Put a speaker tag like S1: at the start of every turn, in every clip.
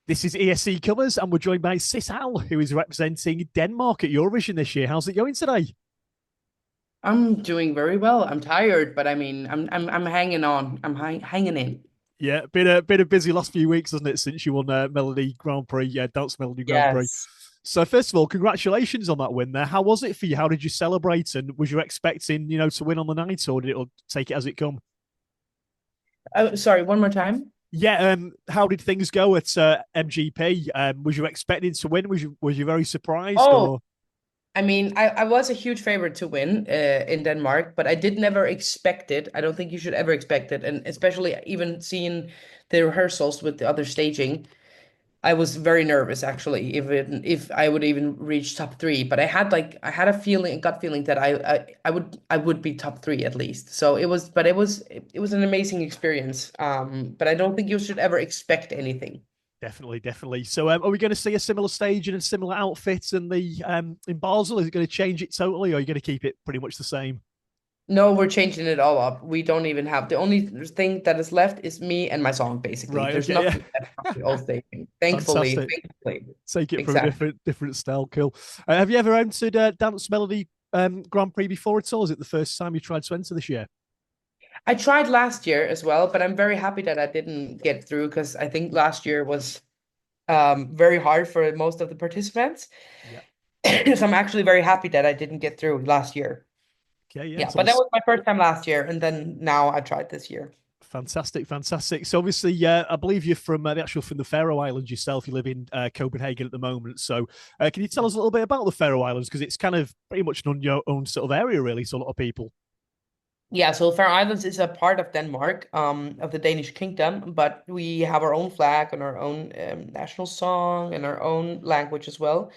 S1: This is ESC Covers, and we're joined by Sissal, who is representing Denmark at Eurovision this year. How's it going today?
S2: I'm doing very well. I'm tired, but I mean, I'm hanging on. I'm hanging in.
S1: Yeah, been a busy last few weeks, hasn't it, since you won Melodi Grand Prix, Dance Melody Grand Prix.
S2: Yes.
S1: So first of all, congratulations on that win there. How was it for you? How did you celebrate? And was you expecting, to win on the night, or did it take it as it come?
S2: Oh, sorry, one more time.
S1: Yeah, how did things go at MGP? Was you expecting to win? Was you very surprised,
S2: Oh,
S1: or
S2: I mean, I was a huge favorite to win in Denmark, but I did never expect it. I don't think you should ever expect it, and especially even seeing the rehearsals with the other staging. I was very nervous actually if I would even reach top three, but I had a feeling, a gut feeling that I would be top three at least. So it was an amazing experience. But I don't think you should ever expect anything.
S1: definitely, definitely. So, are we going to see a similar stage and a similar outfit in Basel? Is it going to change it totally, or are you going to keep it pretty much the same?
S2: No, we're changing it all up. We don't even have the only thing that is left is me and my song basically.
S1: Right.
S2: There's
S1: Okay.
S2: nothing left from the
S1: Yeah.
S2: old staging. Thankfully,
S1: Fantastic.
S2: thankfully.
S1: Take it from a
S2: Exactly.
S1: different style. Cool. Have you ever entered Dance Melody Grand Prix before at all? Is it the first time you tried to enter this year?
S2: I tried last year as well, but I'm very happy that I didn't get through because I think last year was very hard for most of the participants.
S1: Yeah.
S2: So I'm actually very happy that I didn't get through last year.
S1: Okay. Yeah.
S2: Yeah,
S1: It's
S2: but that
S1: always
S2: was my first time last year, and then now I tried this year.
S1: fantastic, fantastic. So obviously, I believe you're from from the Faroe Islands yourself. You live in Copenhagen at the moment. So, can you tell us a little bit about the Faroe Islands because it's kind of pretty much an on your own sort of area, really, to a lot of people.
S2: Yeah, so Faroe Islands is a part of Denmark, of the Danish kingdom, but we have our own flag and our own national song and our own language as well.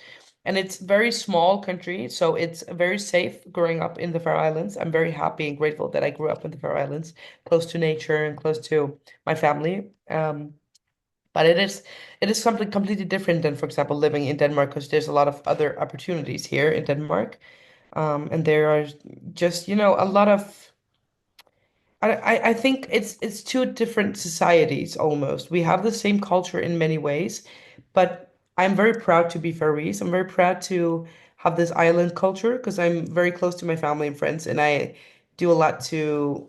S2: And it's a very small country, so it's very safe growing up in the Faroe Islands. I'm very happy and grateful that I grew up in the Faroe Islands, close to nature and close to my family. But it is something completely different than, for example, living in Denmark, because there's a lot of other opportunities here in Denmark. And there are just, a lot of I think it's two different societies almost. We have the same culture in many ways, but I'm very proud to be Faroese. I'm very proud to have this island culture because I'm very close to my family and friends, and I do a lot to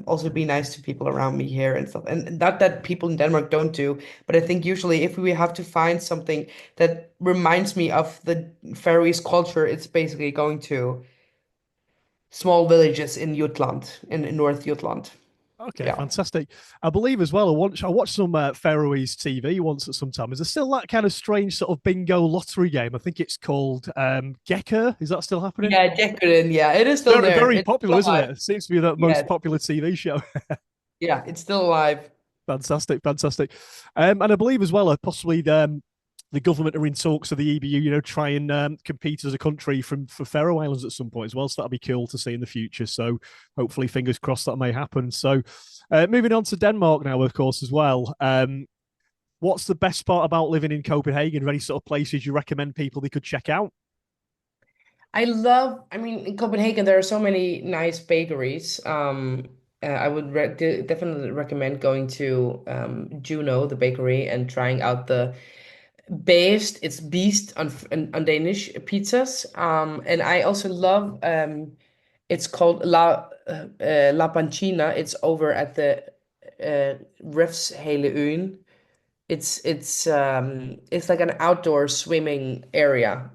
S2: also be nice to people around me here and stuff. And not that people in Denmark don't do, but I think usually if we have to find something that reminds me of the Faroese culture, it's basically going to small villages in Jutland, in North Jutland.
S1: Okay,
S2: Yeah.
S1: fantastic. I believe as well. I watched some Faroese TV once at some time. Is there still that kind of strange sort of bingo lottery game? I think it's called Gecker. Is that still happening?
S2: Yeah, Jacqueline. Yeah, it is still
S1: Very,
S2: there.
S1: very
S2: It's
S1: popular,
S2: still
S1: isn't
S2: alive.
S1: it? It seems to be the most
S2: Yes.
S1: popular TV show.
S2: Yeah, it's still alive.
S1: Fantastic, fantastic. And I believe as well, possibly the government are in talks of the EBU, try and compete as a country for Faroe Islands at some point as well. So that'll be cool to see in the future. So hopefully, fingers crossed that may happen. So moving on to Denmark now, of course, as well. What's the best part about living in Copenhagen? Any sort of places you recommend people they could check out?
S2: I mean, in Copenhagen, there are so many nice bakeries. I would definitely recommend going to Juno, the bakery, and trying out the it's beast on Danish pizzas. And I also love it's called La Pancina. It's over at the Refshaleøen. It's like an outdoor swimming area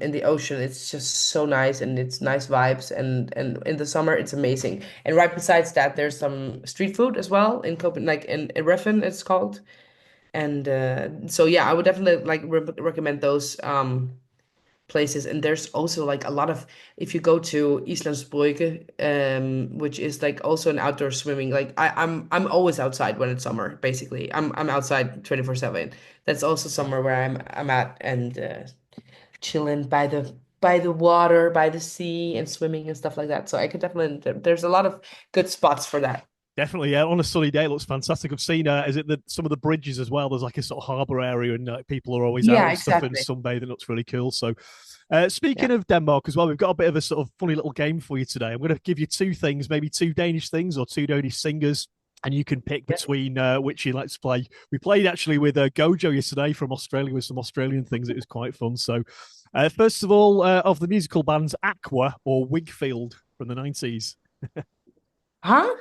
S2: in the ocean. It's just so nice and it's nice vibes and in the summer it's amazing. And right besides that there's some street food as well in Copenhagen, like in Reffen it's called. And so yeah, I would definitely like recommend those places. And there's also like a lot of, if you go to Islandsbrygge, which is like also an outdoor swimming, like I'm always outside when it's summer, basically. I'm outside 24/7. That's also somewhere where I'm at and chilling by the water, by the sea and swimming and stuff like that. So I could definitely, there's a lot of good spots for that.
S1: Definitely, yeah. On a sunny day, it looks fantastic. I've seen, is it some of the bridges as well? There's like a sort of harbour area, and people are always out
S2: Yeah,
S1: and stuff and
S2: exactly.
S1: sunbathing. Looks really cool. So,
S2: Yeah.
S1: speaking of Denmark as well, we've got a bit of a sort of funny little game for you today. I'm going to give you two things, maybe two Danish things or two Danish singers. and you can pick
S2: Yeah.
S1: between which you like to play. We played actually with Gojo yesterday from Australia with some Australian things. It was quite fun. So, first of all, of the musical bands, Aqua or Wigfield from the 90s?
S2: Huh?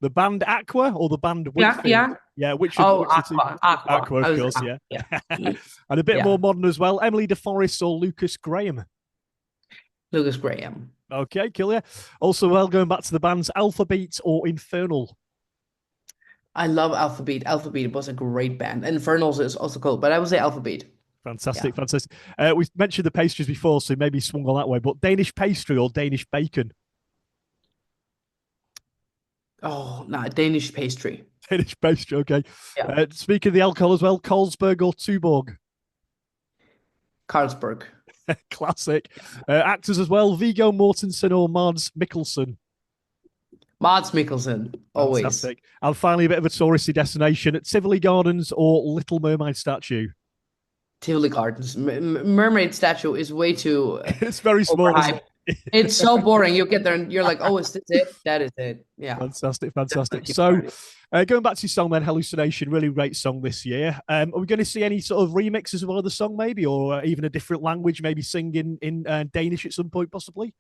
S1: The band Aqua or the band
S2: Yeah,
S1: Wigfield?
S2: yeah.
S1: Yeah,
S2: Oh,
S1: which of the two?
S2: Aqua, Aqua.
S1: Aqua,
S2: I
S1: of
S2: was
S1: course,
S2: Aqua.
S1: yeah.
S2: Yeah.
S1: And
S2: Mm.
S1: a bit more
S2: Yeah.
S1: modern as well. Emily DeForest or Lucas Graham?
S2: Lucas Graham.
S1: Okay, kill you. Also, well, going back to the bands, Alphabet or Infernal?
S2: I love Alphabet. Alphabet was a great band. Infernals is also cool, but I would say Alphabet. Yeah.
S1: Fantastic, fantastic. We mentioned the pastries before, so maybe swung on that way. But Danish pastry or Danish bacon?
S2: Oh, no, Danish pastry.
S1: Danish pastry, okay.
S2: Yeah.
S1: Speaking of the alcohol as well, Carlsberg or Tuborg?
S2: Carlsberg.
S1: Classic. Actors as well, Viggo Mortensen or Mads Mikkelsen?
S2: Mads Mikkelsen, always.
S1: Fantastic. And finally, a bit of a touristy destination at Tivoli Gardens or Little Mermaid statue?
S2: Tivoli Gardens. Mermaid statue is way too
S1: It's very small, isn't
S2: overhyped.
S1: it?
S2: It's so boring. You get there and you're like, oh, is this it? That is it. Yeah.
S1: Fantastic, fantastic.
S2: Definitely keep
S1: So,
S2: going.
S1: going back to your song then, Hallucination, really great song this year. Are we going to see any sort of remixes of other song, maybe, or even a different language, maybe sing in Danish at some point, possibly?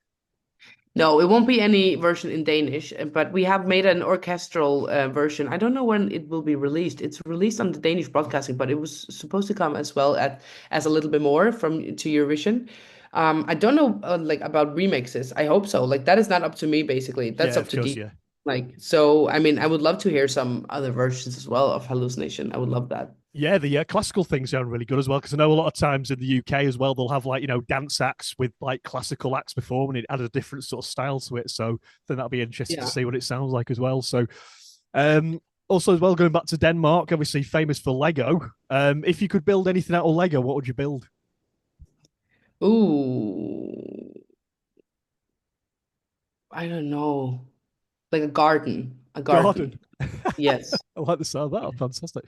S2: No, it won't be any version in Danish, but we have made an orchestral version. I don't know when it will be released. It's released on the Danish broadcasting, but it was supposed to come as well as a little bit more from to Eurovision. I don't know like about remixes. I hope so. Like that is not up to me, basically. That's
S1: Yeah,
S2: up
S1: of
S2: to
S1: course,
S2: D.
S1: yeah.
S2: Like so, I mean, I would love to hear some other versions as well of Hallucination. I would love that.
S1: Yeah, the classical things sound really good as well because I know a lot of times in the UK as well they'll have like dance acts with like classical acts performing it add a different sort of style to it. So I think that'll be interesting to
S2: Yeah.
S1: see what it sounds like as well. So also as well going back to Denmark, obviously famous for Lego. If you could build anything out of Lego, what would you build?
S2: Ooh, I don't know. Like a garden. A
S1: Garden.
S2: garden. Yes.
S1: I like the sound of that. Fantastic.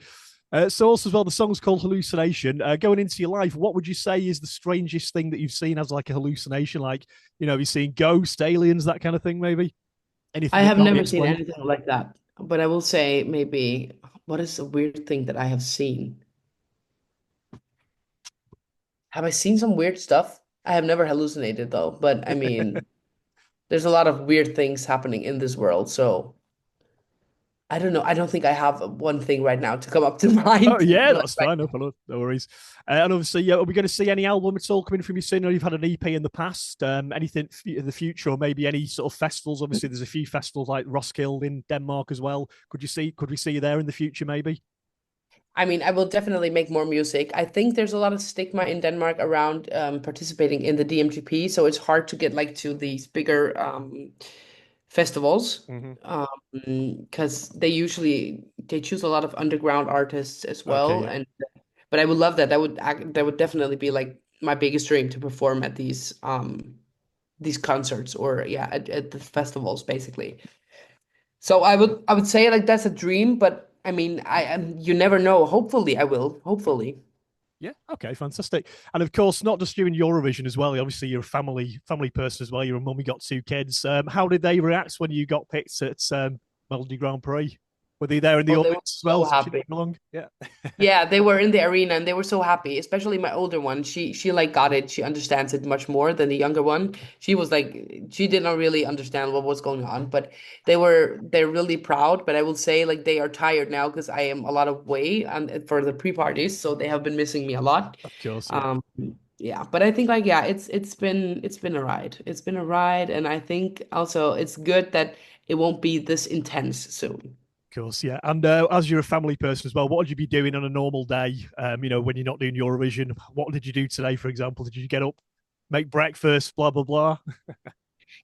S1: So also as well, the song's called Hallucination. Going into your life, what would you say is the strangest thing that you've seen as like a hallucination? Like, you've seen ghosts, aliens, that kind of thing, maybe? Anything
S2: I
S1: that
S2: have
S1: can't be
S2: never seen
S1: explained?
S2: anything like that. But I will say maybe what is a weird thing that I have seen? Have I seen some weird stuff? I have never hallucinated though, but I mean, there's a lot of weird things happening in this world, so I don't know. I don't think I have one thing right now to come up to
S1: Oh,
S2: mind.
S1: yeah,
S2: Like,
S1: that's
S2: right.
S1: fine. No problem. No worries. And obviously, yeah, are we going to see any album at all coming from you soon? Or you've had an EP in the past? Anything in the future, or maybe any sort of festivals? Obviously, there's a few festivals like Roskilde in Denmark as well. Could we see you there in the future, maybe?
S2: I mean, I will definitely make more music. I think there's a lot of stigma in Denmark around participating in the DMGP, so it's hard to get like to these bigger festivals
S1: Mm-hmm.
S2: because they choose a lot of underground artists as
S1: Okay,
S2: well.
S1: yeah.
S2: And but I would love that. That would definitely be like my biggest dream to perform at these concerts or yeah at the festivals basically. So I would say like that's a dream, but I mean you never know. Hopefully I will. Hopefully.
S1: Yeah. Okay. Fantastic. And of course, not just you in Eurovision as well. Obviously, you're a family person as well. You're a mum. You got two kids. How did they react when you got picked at Melodi Grand Prix? Were they there in the
S2: Oh, they were
S1: audience as well,
S2: so
S1: cheering
S2: happy.
S1: along? Yeah.
S2: Yeah, they were in the arena and they were so happy, especially my older one. She like got it. She understands it much more than the younger one. She was like she did not really understand what was going on, but they're really proud, but I will say like they are tired now because I am a lot of way and for the pre-parties, so they have been missing me a lot.
S1: Of course. Yeah.
S2: Um yeah, but I think like yeah, it's been a ride. It's been a ride and I think also it's good that it won't be this intense soon.
S1: Course, yeah. And as you're a family person as well, what would you be doing on a normal day? When you're not doing Eurovision, what did you do today, for example? Did you get up, make breakfast, blah blah blah?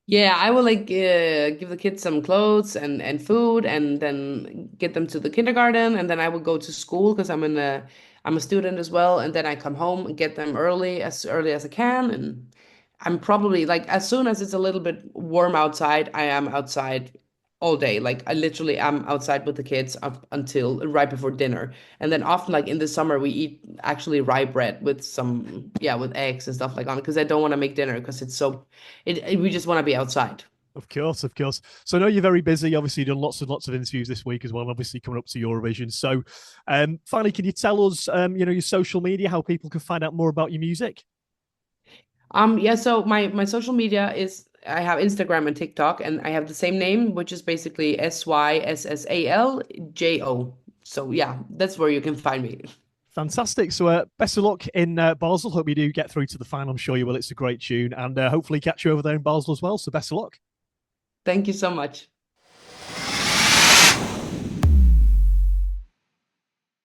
S2: Yeah, I will like give the kids some clothes and food and then get them to the kindergarten and then I will go to school because I'm a student as well and then I come home and get them early as I can and I'm probably like as soon as it's a little bit warm outside, I am outside all day. Like I literally am outside with the kids up until right before dinner. And then often like in the summer we eat actually rye bread with some yeah, with eggs and stuff like on because I don't want to make dinner because it's so we just want to be outside.
S1: Of course, of course. So I know you're very busy. Obviously, you've done lots and lots of interviews this week as well. Obviously, coming up to Eurovision. So, finally, can you tell us, your social media, how people can find out more about your music?
S2: Yeah, so my social media is I have Instagram and TikTok, and I have the same name, which is basically SYSSALJO. So yeah, that's where you can find me.
S1: Fantastic. So, best of luck in Basel. Hope you do get through to the final. I'm sure you will. It's a great tune, and hopefully catch you over there in Basel as well. So, best of luck.
S2: Thank you so much.